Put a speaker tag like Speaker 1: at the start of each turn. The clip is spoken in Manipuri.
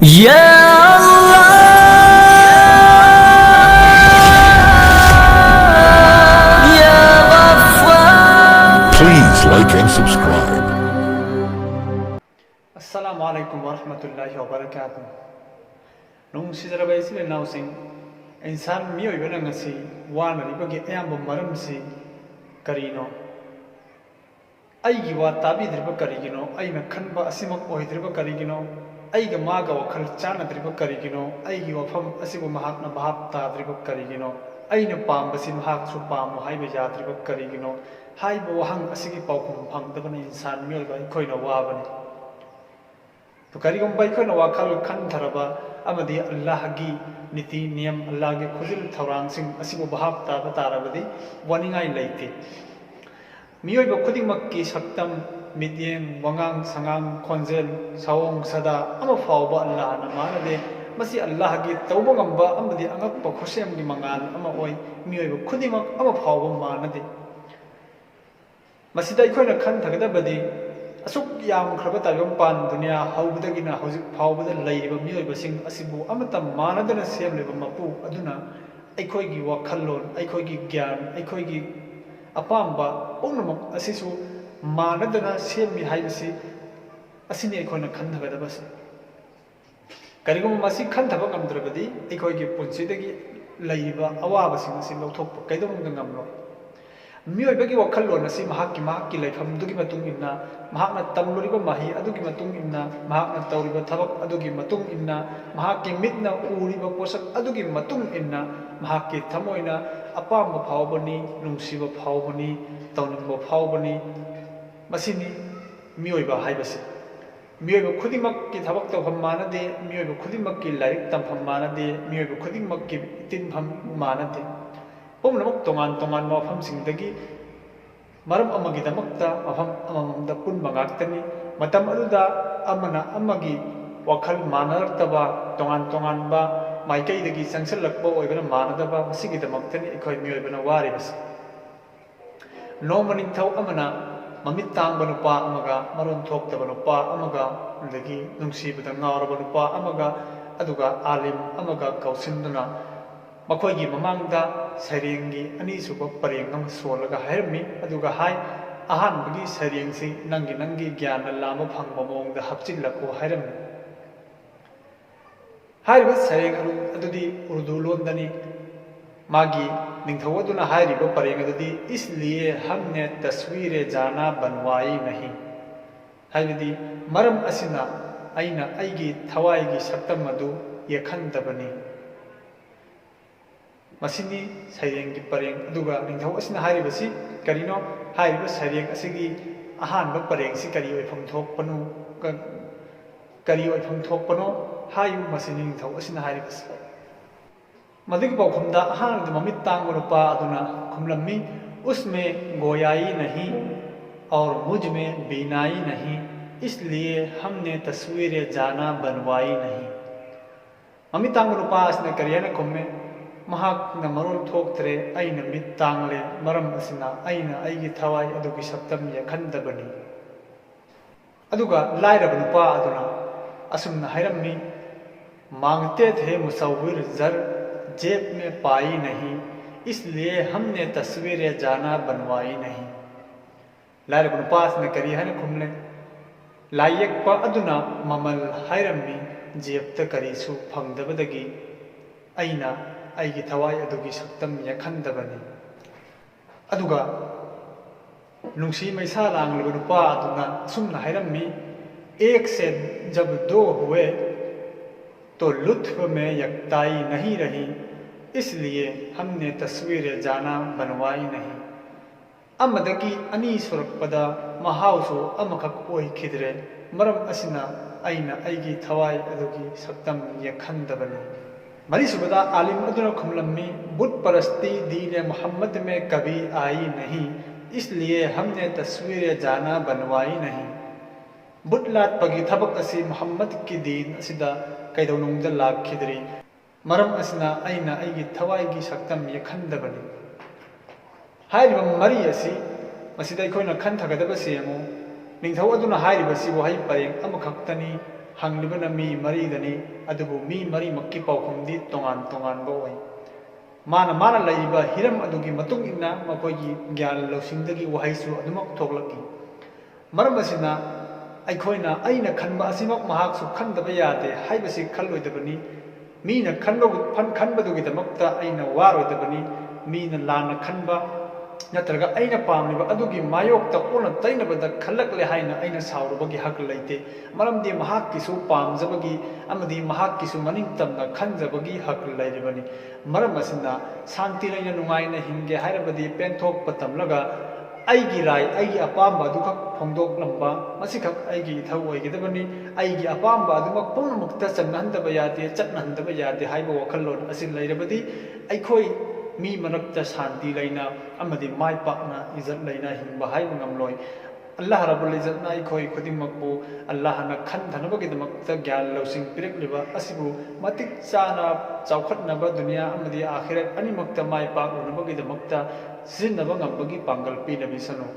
Speaker 1: Ya Allah, Ya Ghaffar.
Speaker 2: Please like and subscribe.
Speaker 3: Assalamu alaikum wa rahmatullahi wa barakatuh. Nung sizaraba isile nausing insan miyo ibana ngasi wana ribagi ayamba maram si karino aigi wa tabi driba karigino aina khanba asimak oidriba karigino aiga maga wakhal chana driba karigino aigi wafam asibu mahakna bahap ta driba karigino aina pambasi mahak su pamu haibe ya driba karigino haibo wahang asigi paukum phangdabana insan miyo ba khoina wabani तो करीगम बाई को नवाखल खन धरबा अमदी अल्लाह की नीति नियम अल्लाह के खुजिल थौरांग सिंह असिबो बहाब ताब तारबदी वनिंगाई लेते मियोय बखुदिंग मक्की सक्तम मिदियम वंगांग संगांग खोंजेल सावोंग सदा अम फावबा अल्लाह न मानदे मसी अल्लाह की तौबगंबा अमदी अंगक पखुसेम की मंगाल अम ओय मियोय बखुदिंग अम फावबा मानदे मसीदा इखोयना खन थगदबदी असुक याम खरबा तायम पान दुनिया हौबदगिना हौजिक फावबदा लैरिबा मियोयबसिंग असिबु अमता मानदना सेमलेबा मपु अदुना अखोयगी वखल्लोन अखोयगी ज्ञान अखोयगी अपाम्बा पुनमक असिसु मानदना सेमि हाइबसि असिनि अखोयना खन्थगदबसि करिगुम मसि खन्थबा ngамद्रबदि अखोयगी पुंसिदगी लैरिबा अवाबसिंग असि लौथोकपा कैदोंग ngамलो मियोयबगी वखल्लोन असि महाकी लैफमदुगी मतुंग इन्ना महाकना तमलुरिबा माही अदुगी मतुंग इन्ना महाकना तौरिबा थबक अदुगी मतुंग इन्ना महाकी मितना उरिबा पोसक अदुगी मतुंग इन्ना महाकी थमोइना अपाम फावबनी नुंसिबा फावबनी तौनिंबा फावबनी मसिनी मियोयबा हाइबसि मियोयबा खुदिमक्की थबक तौफम मानदे मियोयबा खुदिमक्की लाइरिक तमफम मानदे मियोयबा खुदिमक्की तिनफम मानदे पुनमक तोंगान तोंगान मफमसिंगदगी मरम अमगिदमक्ता मफम अममदा पुनबा ngakतनी मतम अदुदा अमना अमगी वखल मानरक्तबा तोंगान तोंगानबा माइकैदगी संगसलक्बा ओइबना मानदबा मसिगिदमक्तनी अखोय मियोयबना वारिबस नोमनिंथौ अमना ममित तांगबा नुपा अमगा मरोन थोक्तबा नुपा अमगा लगी नुंसीबदा ngawraba नुपा अमगा अदुगा आलिम अमगा कौसिनदुना मखोयगी ममांगदा सैरेंगी अनीसुब परेंग सोलगा हैरमी अदुगा हाय अहानबगी सैरेंगसी नंगी ज्ञान लाम फंगबा मोंगदा हपचिल्लको हैरमी हायरिबा सैरेंग अदुदी उर्दू लोंदनी मागी निंगथौ अदुना हायरिबा परेंग अदुदी इसलिए हमने तस्वीर जाना बनवाई नहीं हायबदी मरम असिना अइना अइगी थवाइगी सक्तम अदु यखंदबनी मसिनी सैरेंग की परेंग अदुगा निंगथौ असिना हायरिबसि करिनो हायरिबा सैरेंग असिगी अहानबा परेंग सि करि ओइफम थोकपनु करि ओइफम थोकपनो हायु मसिनी निंगथौ असिना हायरिबसि मदिग पौखमदा अहानद ममित तांगबा नुपा अदुना खुमलम्मी उसमें गोयाई नहीं और मुझ में बीनाई नहीं इसलिए हमने तस्वीर जाना बनवाई नहीं ममित तांगबा नुपा असना करियना खुम्मे महाकना मरोल थोक्तरे अइना मित तांगले मरम असिना अइना अइगी थवाई अदुगी सक्तम यखंदबनी अदुगा लाइरब नुपा अदुना असुमना हैरम्मी मांगते थे मुसव्विर जर जेब में पाई नहीं इसलिए हमने तस्वीर जाना बनवाई नहीं लाइरब नुपा असना करी है खुमले लायक पा अदुना ममल हैरम्मी जेबता करीसु फंगदबदगी अइना अइगी थवाई अदुगी सक्तम यखंदबनी अदुगा नुंसी मैसा लांगलबा नुपा अदुना सुमना हैरम्मी एक से जब दो हुए तो लुत्फ में यकताई नहीं रही इसलिए हमने तस्वीर जाना बनवाई नहीं अमदगी अनी सुरकपदा महाउसु अमखक ओइखिद्रे मरम असिना अइना अइगी थवाई अदुगी सक्तम यखंदबनी मरीसुबदा आलिम अदुना खुमलम्मी बुत परस्ती दीन मोहम्मद में कभी आई नहीं इसलिए हमने तस्वीर जाना बनवाई नहीं बुत लाट पगी थबक असी मोहम्मद की दीन असिदा कैदौनुंगदा लाखिद्री मरम असिना अइना अइगी थवाइगी सक्तम यखंदबनी हायरिबा मरी असी मसिदा अखोयना खंथगदबसे अमु निंगथौ अदुना हायरिबसि वहाई परेंग अमखक्तनी ꯍꯪꯂꯤꯕꯅ ꯃꯤ ꯃꯔꯤꯗꯅꯤ ꯑꯗꯨꯕꯨ ꯃꯤ ꯃꯔꯤꯃꯛꯀꯤ ꯄꯥꯎꯈꯨꯝꯗꯤ ꯇꯣꯉꯥꯟ ꯇꯣꯉꯥꯟꯕ ꯑꯣꯏ ꯃꯥꯅ ꯂꯩꯔꯤꯕ ꯍꯤꯔꯝ ꯑꯗꯨꯒꯤ ꯃꯇꯨꯡ ꯏꯟꯅ ꯃꯈꯣꯏꯒꯤ ꯒ꯭ꯌꯥꯟ ꯂꯧꯁꯤꯡꯗꯒꯤ ꯋꯥꯍꯩꯁꯨ ꯑꯗꯨꯃꯛ ꯊꯣꯛꯂꯛꯏ ꯃꯔꯝ ꯑꯁꯤꯅ ꯑꯩꯈꯣꯏꯅ ꯑꯩꯅ ꯈꯟꯕ ꯑꯁꯤꯃꯛ ꯃꯍꯥꯛꯁꯨ ꯈꯟꯗꯕ ꯌꯥꯗꯦ ꯍꯥꯏꯕꯁꯤ ꯈꯜꯂꯣꯏꯗꯕꯅꯤ ꯃꯤꯅ ꯈꯟꯕꯗꯨꯒꯤꯗꯃꯛꯇ ꯑꯩꯅ ꯋꯥꯔꯣꯏꯗꯕꯅꯤ ꯃꯤꯅ ꯂꯥꯟꯅ ꯈꯟꯕ ꯅꯠꯇ꯭ꯔꯒ ꯑꯩꯅ ꯄꯥꯝꯂꯤꯕ ꯑꯗꯨꯒꯤ ꯃꯥꯌꯣꯛꯇ ꯑꯣꯟꯅ ꯇꯩꯅꯕꯗ ꯈꯜꯂꯛꯂꯦ ꯍꯥꯏꯅ ꯑꯩꯅ ꯁꯥꯎꯔꯨꯕꯒꯤ ꯍꯛ ꯂꯩꯇꯦ ꯃꯔꯝꯗꯤ ꯃꯍꯥꯛꯀꯤꯁꯨ ꯄꯥꯝꯖꯕꯒꯤ ꯑꯃꯗꯤ ꯃꯍꯥꯛꯀꯤꯁꯨ ꯃꯅꯤꯡꯇꯝꯅ ꯈꯟꯖꯕꯒꯤ ꯍꯛ ꯂꯩꯔꯤꯕꯅꯤ ꯃꯔꯝ ꯑꯁꯤꯅ ꯁꯥꯟꯇꯤ ꯂꯩꯅ ꯅꯨꯡꯉꯥꯏꯅ ꯍꯤꯡꯒꯦ ꯍꯥꯏꯔꯕꯗꯤ ꯄꯦꯟꯊꯣꯛꯄ ꯇꯝꯂꯒ ꯑꯩꯒꯤ ꯔꯥꯏ ꯑꯩꯒꯤ ꯑꯄꯥꯝꯕ ꯑꯗꯨꯈꯛ ꯐꯣꯡꯗꯣꯛꯂꯝꯕ ꯃꯁꯤꯈꯛ ꯑꯩꯒꯤ ꯏꯊꯧ ꯑꯣꯏꯒꯗꯕꯅꯤ ꯑꯩꯒꯤ ꯑꯄꯥꯝꯕ ꯑꯗꯨꯃꯛ ꯄꯨꯝꯅꯃꯛꯇ ꯆꯠꯅꯍꯟꯗꯕ ꯌꯥꯗꯦ ꯆꯠꯅꯍꯟꯗꯕ ꯌꯥꯗꯦ ꯍꯥꯏꯕ ꯋꯥꯈꯜꯂꯣꯟ ꯑꯁꯤ ꯂꯩꯔꯕꯗꯤ ꯑꯩꯈꯣꯏ ꯃꯤ ꯃꯔꯛꯇ ꯁꯥꯟꯇꯤ ꯂꯩꯅ ꯑꯃꯗꯤ ꯃꯥꯏ ꯄꯥꯛꯅ ꯏꯖꯠ ꯂꯩꯅ ꯍꯤꯡꯕ ꯍꯥꯏꯕ ꯉꯝꯂꯣꯏ ꯑꯜꯂꯥꯍ ꯔബ്ꯕꯨꯜ ꯏꯖꯠꯅ ꯑꯩꯈꯣꯏ ꯈꯨꯗꯤꯡꯃꯛꯄꯨ ꯑꯜꯂꯥꯍꯅ ꯈꯟꯊꯅꯕꯒꯤꯗꯃꯛꯇ ꯒ꯭ꯌꯥꯟ ꯂꯧꯁꯤꯡ ꯄꯤꯔꯛꯂꯤꯕ ꯑꯁꯤꯕꯨ ꯃꯇꯤꯛ ꯆꯥꯅ ꯆꯥꯎꯈꯠꯅꯕ ꯗꯨꯅꯤꯌꯥ ꯑꯃꯗꯤ ꯑꯥꯈꯤꯔꯠ ꯑꯅꯤꯃꯛꯇ ꯃꯥꯏ ꯄꯥꯛꯂꯨꯅꯕꯒꯤꯗꯃꯛꯇ ꯁꯤꯖꯤꯟꯅꯕ ꯉꯝꯕꯒꯤ ꯄꯥꯡꯒꯜ ꯄꯤꯅꯕꯤꯁꯅꯨ